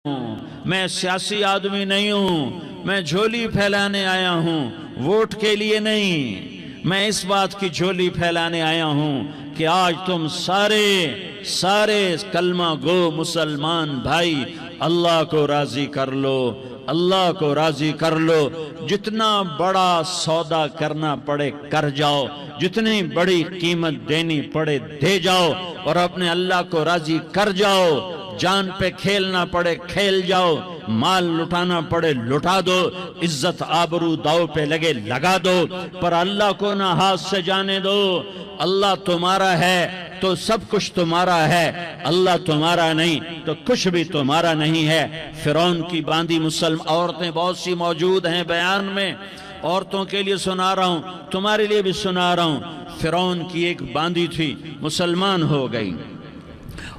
ہوں، میں سیاسی آدمی نہیں ہوں، میں جھولی پھیلانے آیا ہوں، ووٹ کے لیے نہیں۔ میں اس بات کی جھولی پھیلانے آیا ہوں کہ آج تم سارے کلمہ گو مسلمان بھائی اللہ کو راضی کر لو، اللہ کو راضی کر لو۔ جتنا بڑا سودا کرنا پڑے کر جاؤ، جتنی بڑی قیمت دینی پڑے دے جاؤ، اور اپنے اللہ کو راضی کر جاؤ۔ جان پہ کھیلنا پڑے کھیل جاؤ، مال لٹانا پڑے لٹا دو، عزت آبرو داؤ پہ لگے لگا دو، پر اللہ کو نہ ہاتھ سے جانے دو۔ اللہ تمہارا ہے تو سب کچھ تمہارا ہے، اللہ تمہارا نہیں تو کچھ بھی تمہارا نہیں ہے۔ فرعون کی باندھی مسلم عورتیں بہت سی موجود ہیں بیان میں، عورتوں کے لیے سنا رہا ہوں، تمہارے لیے بھی سنا رہا ہوں۔ فرعون کی ایک باندھی تھی، مسلمان ہو گئی۔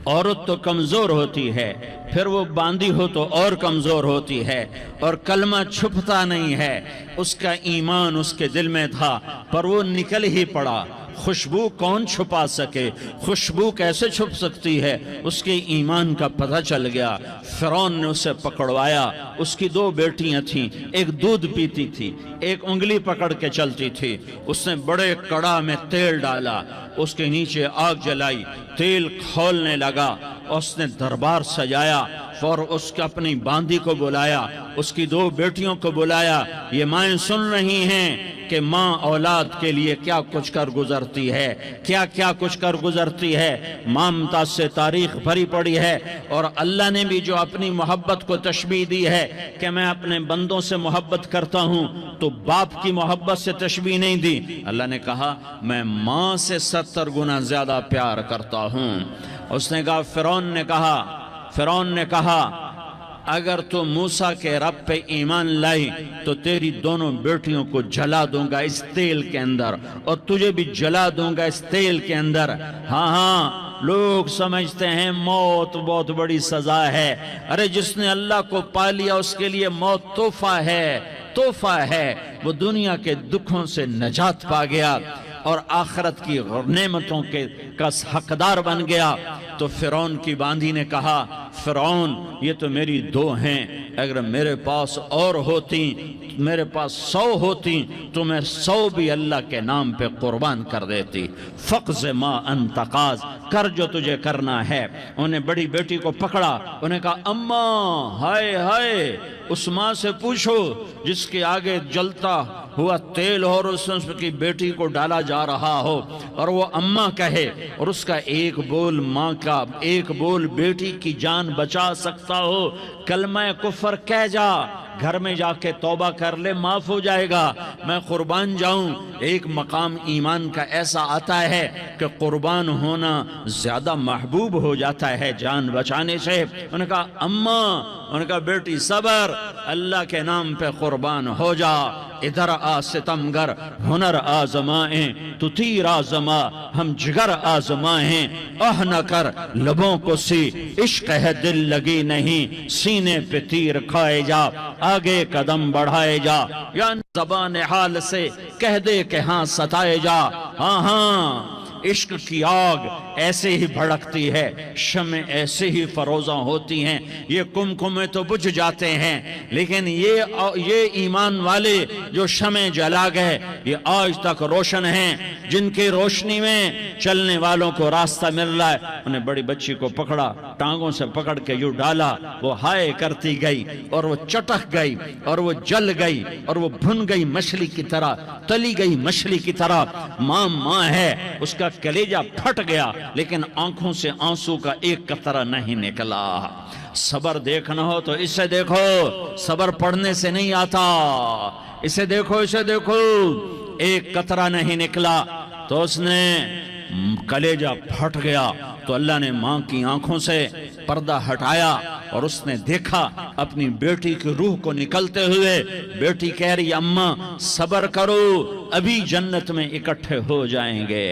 عورت تو کمزور ہوتی ہے، پھر وہ باندھی ہو تو اور کمزور ہوتی ہے، اور کلمہ چھپتا نہیں ہے۔ اس کا ایمان اس کے دل میں تھا، پر وہ نکل ہی پڑا۔ خوشبو کون چھپا سکے؟ خوشبو کیسے چھپ سکتی ہے؟ اس کے ایمان کا پتہ چل گیا۔ فرعون نے اسے پکڑوایا۔ اس کی 2 بیٹیاں تھیں، ایک دودھ پیتی تھی، ایک انگلی پکڑ کے چلتی تھی۔ اس نے بڑے کڑا میں تیل ڈالا، اس کے نیچے آگ جلائی، تیل کھولنے لگا، اس نے دربار سجایا، اور اس کے اپنی باندھی کو بلایا، اس کی 2 بیٹیوں کو بلایا۔ یہ مائیں سن رہی ہیں کہ ماں اولاد کے لیے کیا کچھ کر گزرتی ہے، کیا کچھ کر گزرتی ہے۔ ماں ممتاز سے تاریخ بھری پڑی ہے، اور اللہ نے بھی جو اپنی محبت کو تشبیہ دی ہے کہ میں اپنے بندوں سے محبت کرتا ہوں، تو باپ کی محبت سے تشبیہ نہیں دی۔ اللہ نے کہا میں ماں سے 70 گنا زیادہ پیار کرتا ہوں۔ اس نے کہا فرعون نے کہا اگر تو موسیٰ کے رب پہ ایمان لائی تو تیری دونوں بیٹیوں کو جلا دوں گا اس تیل کے اندر، اور تجھے بھی جلا دوں گا اس تیل کے اندر۔ ہاں لوگ سمجھتے ہیں موت بہت بڑی سزا ہے۔ ارے جس نے اللہ کو پا لیا اس کے لیے موت تحفہ ہے۔ وہ دنیا کے دکھوں سے نجات پا گیا اور آخرت کی نعمتوں کا حقدار بن گیا۔ تو فرعون کی باندھی نے کہا فرعون یہ تو میری 2 ہیں، اگر میرے پاس اور ہوتی، میرے پاس 100 ہوتی تو میں 100 بھی اللہ کے نام پہ قربان کر دیتی۔ فقض ما انت قاض، کر جو تجھے کرنا ہے۔ انہیں بڑی بیٹی کو پکڑا، انہیں کہا اماں ہائے اس ماں سے پوچھو جس کے آگے جلتا ہوا تیل ہو اور اس کی بیٹی کو ڈالا جا رہا ہو، اور وہ اماں کہے، اور اس کا ایک بول ماں کا، ایک بول بیٹی کی جان بچا سکتا ہو۔ کلمہ کفر کہہ جا، گھر میں جا کے توبہ کر لے، معاف ہو جائے گا۔ میں قربان جاؤں۔ ایک مقام ایمان کا ایسا آتا ہے کہ قربان ہونا زیادہ محبوب ہو جاتا ہے جان بچانے سے۔ انہوں نے کہا اماں، انہوں نے کہا بیٹی صبر، اللہ کے نام پہ قربان ہو جا۔ ادھر آ ستمگر، ہنر آزمائیں تو تیر آزما، ہم جگر آزمائیں آہ نہ کر لبوں کو سی، عشق ہے دل لگی نہیں، سینے پہ تیر کھائے جا، آگے قدم بڑھائے جا، یا زبان حال سے کہہ دے کہ ہاں ستائے جا۔ ہاں عشق کی آگ ایسے ہی بھڑکتی ہے، شمع ایسے ہی فروزاں ہوتی ہیں، یہ کمکمے تو بجھ جاتے ہیں، لیکن یہ ایمان والے جو شمع جلا گئے یہ آج تک روشن ہیں، جن کی روشنی میں چلنے والوں کو راستہ مل رہا ہے۔ انہیں بڑی بچی کو پکڑا، ٹانگوں سے پکڑ کے یوں ڈالا، وہ ہائے کرتی گئی اور وہ چٹک گئی اور وہ جل گئی اور وہ بھن گئی مچھلی کی طرح، تلی گئی مچھلی کی طرح۔ ماں ہے، اس کا کلیجہ پھٹ گیا، لیکن آنکھوں سے آنسو کا ایک قطرہ نہیں نکلا۔ صبر دیکھنا ہو تو اسے دیکھو، صبر پڑھنے سے نہیں آتا، اسے دیکھو ایک قطرہ نہیں نکلا تو اس نے کلیجہ پھٹ گیا۔ تو اللہ نے ماں کی آنکھوں سے پردہ ہٹایا اور اس نے دیکھا اپنی بیٹی کی روح کو نکلتے ہوئے۔ بیٹی کہہ رہی اماں صبر کرو، ابھی جنت میں اکٹھے ہو جائیں گے۔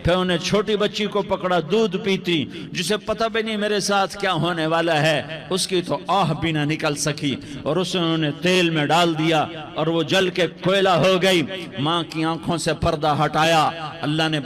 پھر انہیں چھوٹی بچی کو پکڑا دودھ پیتی، جسے پتہ بھی نہیں میرے ساتھ کیا ہونے والا ہے، اس کی تو آہ بھی نہ نکل سکی، اور اسے انہوں نے تیل میں ڈال دیا اور وہ جل کے کوئلہ ہو گئی۔ ماں کی آنکھوں سے پردہ ہٹایا، اللہ نے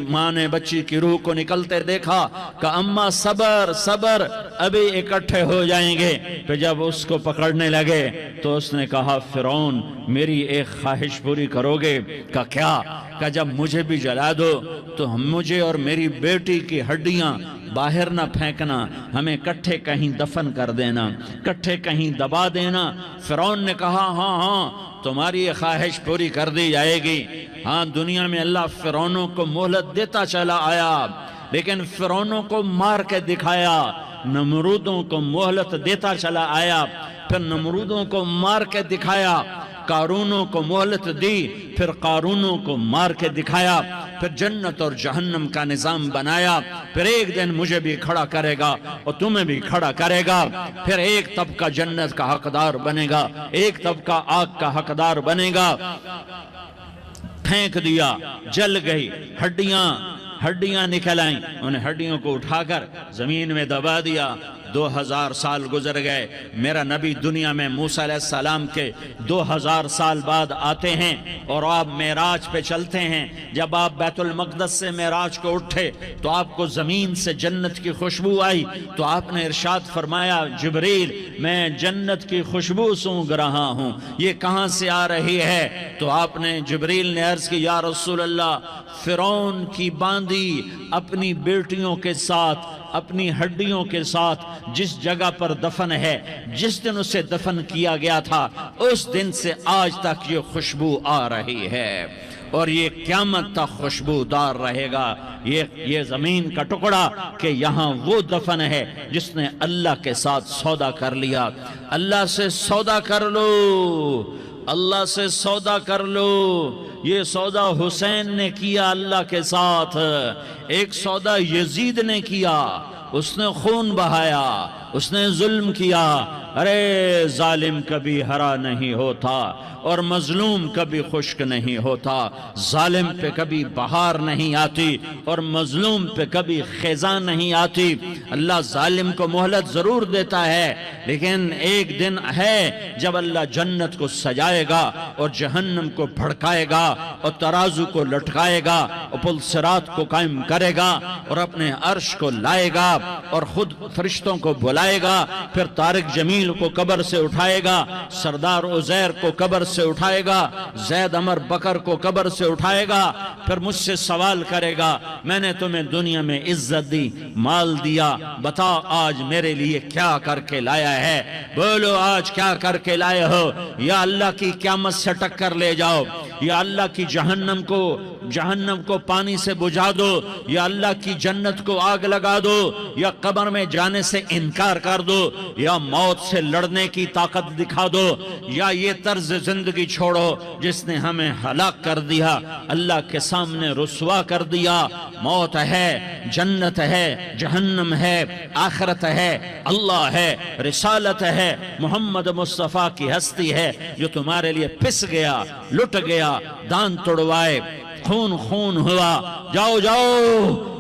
ماں نے بچی کی روح کو نکلتے دیکھا کہ اماں صبر صبر، ابھی اکٹھے ہو جائیں گے۔ پھر جب اس کو پکڑنے لگے تو اس نے کہا فرعون میری ایک خواہش پوری کرو گے؟ کہ کیا؟ کہ جب مجھے بھی جلا دو تو مجھے اور میری بیٹی کی ہڈیاں باہر نہ پھینکنا، ہمیں کٹھے کہیں دفن کر دینا، کٹھے کہیں دبا دینا۔ فرعون نے کہا ہاں ہاں تمہاری یہ خواہش پوری کر دی جائے گی۔ ہاں دنیا میں اللہ فرعونوں کو مہلت دیتا چلا آیا، لیکن فرعونوں کو مار کے دکھایا، نمرودوں کو مہلت دیتا چلا آیا، پھر نمرودوں کو مار کے دکھایا، قارونوں کو مہلت دی، پھر قارونوں کو مار کے دکھایا، پھر جنت اور جہنم کا نظام بنایا، پھر ایک دن مجھے بھی کھڑا کرے گا اور تمہیں بھی کھڑا کرے گا، پھر ایک طبقہ جنت کا حقدار بنے گا، ایک طبقہ آگ کا حقدار بنے گا۔ پھینک دیا، جل گئی، ہڈیاں نکل آئیں، انہیں ہڈیوں کو اٹھا کر زمین میں دبا دیا۔ 2000 سال گزر گئے، میرا نبی دنیا میں موسیٰ علیہ السلام کے 2000 سال بعد آتے ہیں اور آپ معراج پہ چلتے ہیں۔ جب آپ بیت المقدس سے معراج کو اٹھے تو آپ کو زمین سے جنت کی خوشبو آئی، تو آپ نے ارشاد فرمایا جبریل میں جنت کی خوشبو سونگھ رہا ہوں، یہ کہاں سے آ رہی ہے؟ تو آپ نے جبریل نے عرض کی یا رسول اللہ فرعون کی باندی اپنی بیٹیوں کے ساتھ، اپنی ہڈیوں کے ساتھ جس جگہ پر دفن ہے، جس دن اسے دفن کیا گیا تھا اس دن سے آج تک یہ خوشبو آ رہی ہے، اور یہ قیامت تک خوشبودار رہے گا۔ یہ زمین کا ٹکڑا کہ یہاں وہ دفن ہے جس نے اللہ کے ساتھ سودا کر لیا۔ اللہ سے سودا کر لو، اللہ سے سودا کر لو۔ یہ سودا حسین نے کیا اللہ کے ساتھ، ایک سودا یزید نے کیا، اس نے خون بہایا، اس نے ظلم کیا۔ ارے ظالم کبھی ہرا نہیں ہوتا اور مظلوم کبھی خشک نہیں ہوتا، ظالم پہ کبھی بہار نہیں آتی اور مظلوم پہ کبھی خزاں نہیں آتی۔ اللہ ظالم کو مہلت ضرور دیتا ہے، لیکن ایک دن ہے جب اللہ جنت کو سجائے گا اور جہنم کو بھڑکائے گا اور ترازو کو لٹکائے گا اور پل صراط کو قائم کرے گا اور اپنے عرش کو لائے گا اور خود فرشتوں کو بلائے گا، پھر طارق جمیل کو قبر سے اٹھائے گا، سردار عزیر کو قبر سے اٹھائے گا، زید عمر بکر کو قبر سے اٹھائے گا، پھر مجھ سے سوال کرے گا میں نے تمہیں دنیا میں عزت دی، مال دیا، بتا آج میرے لیے کیا کر کے لایا ہے؟ بولو آج کیا کر کے لائے ہو؟ یا اللہ کی قیامت سے ٹکر لے جاؤ، یا اللہ کی جہنم کو پانی سے بجھا دو، یا اللہ کی جنت کو آگ لگا دو، یا قبر میں جانے سے انکار کر دو، یا موت سے لڑنے کی طاقت دکھا دو، یا یہ طرز زندگی چھوڑو جس نے ہمیں ہلاک کر دیا، اللہ کے سامنے رسوا کر دیا۔ موت ہے، جنت ہے، جہنم ہے، آخرت ہے، اللہ ہے، رسالت ہے، محمد مصطفیٰ کی ہستی ہے جو تمہارے لیے پس گیا، لٹ گیا، دان توڑوائے، خون ہوا۔ جاؤ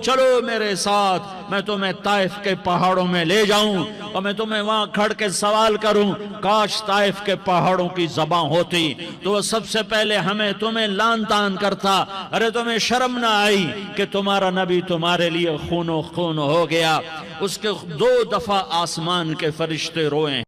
چلو میرے ساتھ، میں تمہیں طائف کے پہاڑوں میں لے جاؤں اور میں تمہیں وہاں کھڑ کے سوال کروں، کاش طائف کے پہاڑوں کی زبان ہوتی تو وہ سب سے پہلے تمہیں لان تان کرتا۔ ارے تمہیں شرم نہ آئی کہ تمہارا نبی تمہارے لیے خون ہو گیا؟ اس کے 2 دفعہ آسمان کے فرشتے روئے۔